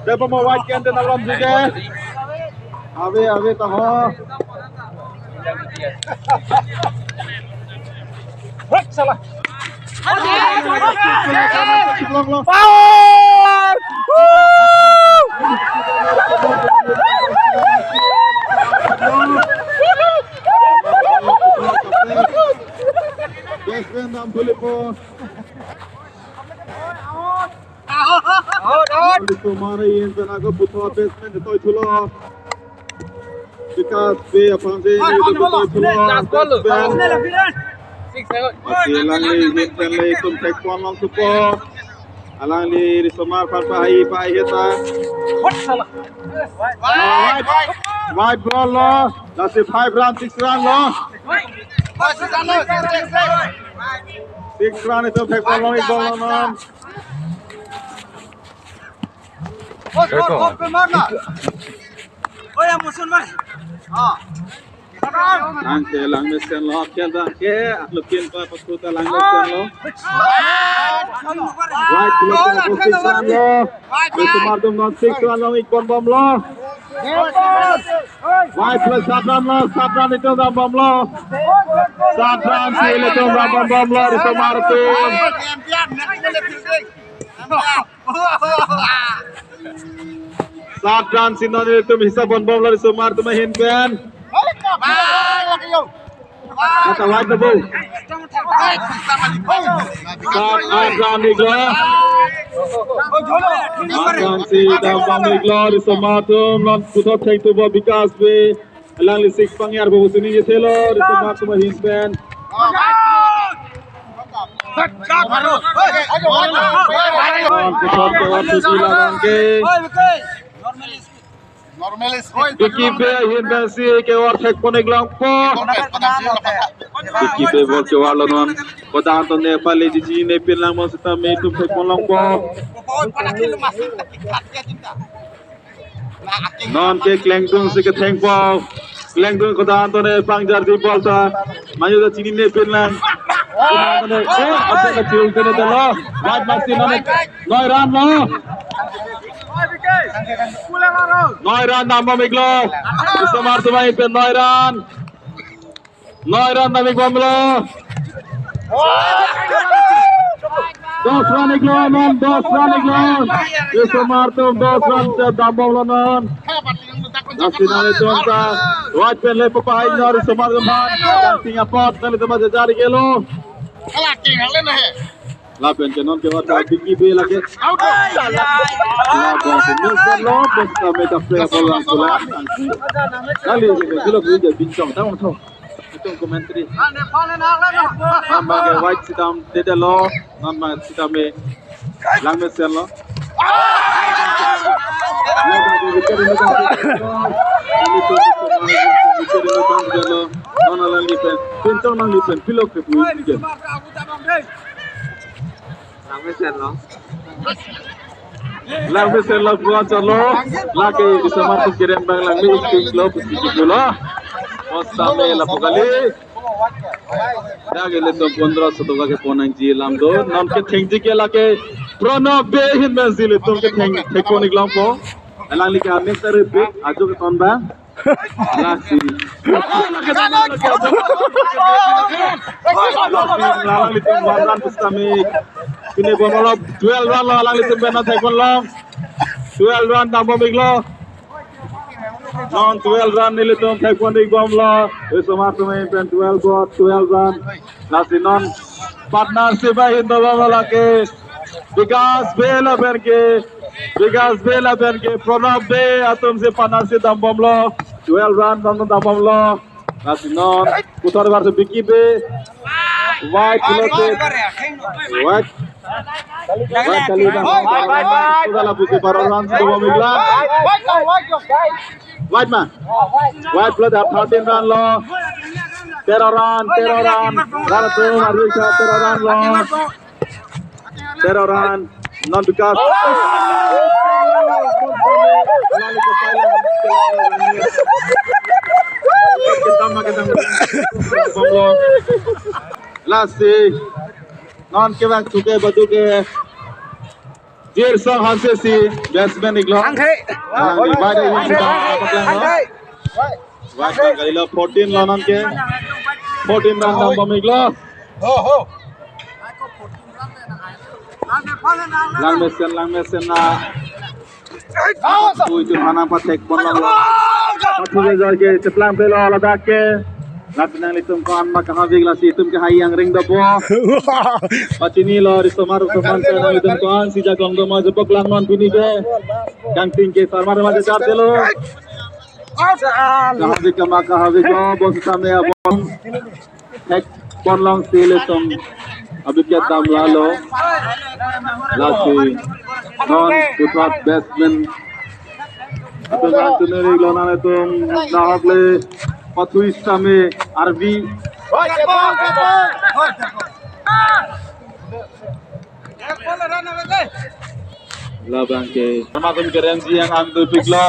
Dapat mau white kan dan alam juga. Ave tahu. Salah. Power! Best friend nam boleh po. Out. Itu mana yang tenaga putra best friend itu chulo. Because be upon the Alangli tum tek pon long support. Alangli risomar parpai pai heta. White ball lo. That's it 5 run 6 run lo. 6 run itu tek pon long ball non. Oh ya musuh mah. Angke langmesen lo kelda ke lukin pa pasuta langmesen lo right plus 6 run lo itu mardum non 6 run lo ikon bom lo right plus 7 run lo 7 run itu bom lo 7 run sih itu bom lo itu mardum 7 run sih non itu bisa bom lo itu mardum hinkan kata white the ball. Agan igla. Agan si dalam igla risamatum non puto take to ball because we alangli 6 pangyar babu sini je thelo risamatum hinspen. Equipe hinbasi ke war thek pone glangpo equipe bol ke war lonon kodan to nepali ji ne pilang mo sita me tu thek pon langpo non ke klengtung se ke thengpo klengtung kodan to ne pangjar di bol ta mayu da chini ne pilang kodan to ne ate ka chil ke ne dalo white maxi non 9 run lo 9 run nama Miglo. Isamar tumai pe 9 run. 9 run nama Miglo. 10 run Miglo non 10 run Miglo. Isamar tum 10 run se dambol non. Nasinale tumta. White pen le papai nor Isamar tumban. Singapore kali tumba jari gelo. Kalah king halen hai. Lapen kenon ke wata bigi be lage out la bon lo besta meta play bola bola kali ini gilo gilo bincang tahu tahu itu komentari nama ke white sitam tete lo nama sitam me langme sen lo Langmesen lo buat calo, lagi bisa masuk kirim bang langmi usting lo positif lo, osame la pokali, dah gile to 1500 toka ke ponang ji lamdo, nam ke thengji ke lage, prono be hin menzile to ke thekoni glampo, langli ke ane sare be, ajo ke tonba, lasi, langli to warnan pustame. Ini bola 12 run lo alangli sembena thekon lo 12 run tambo miglo non 12 run nile tom thekon rig bom lo esomar tumai pen 12 got 12 run lasi non partnership hai indo bola ke vikas bela ben ke pranab de atum se partnership dambom lo 12 run dambom lo lasi non putar bar se biki be white white kali dah sudah lah putih baroran sudah migla white man white plus 13 run lo 13 run Ratu Marisha 13 run lo 13 run non because kita last non ke bang suke batu ke Jir Song Hanse si batsman iglo di bade wi sudah patlang lo wait kali lo 14 lo non ke 14 run dam bom iglo lang mesen na tu itu mana patek bon lang lo patu ke jor ke ceplang pe lo ladak ke Latinang litum kan maka havigla si tum ke hayang ring da bo patini lo risomar saman ke nang litum kan si jagong do ma jepok lang non pini ke gangting ke sarmar ma de char delo havig ka maka havig lo bos same abon ek bon long si litum abhi ke dam la lo lati non putrat batsman atul antune iglo na tum na hogle Patu istame Arbi labang ke semakin keren sih yang ambil piklo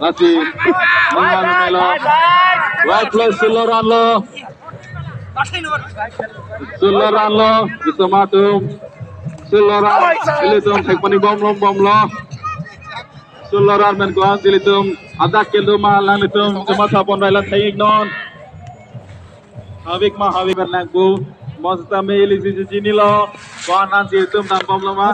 masih mengang melo white plus siloran lo bisa matum siloran ini tuh teknik bom lo Sularan men kuan silitum adak kilo malang litum cuma sapon railan thaik non havik berlang bu mosta me ili sini lo kuan an silitum tanpom lo ma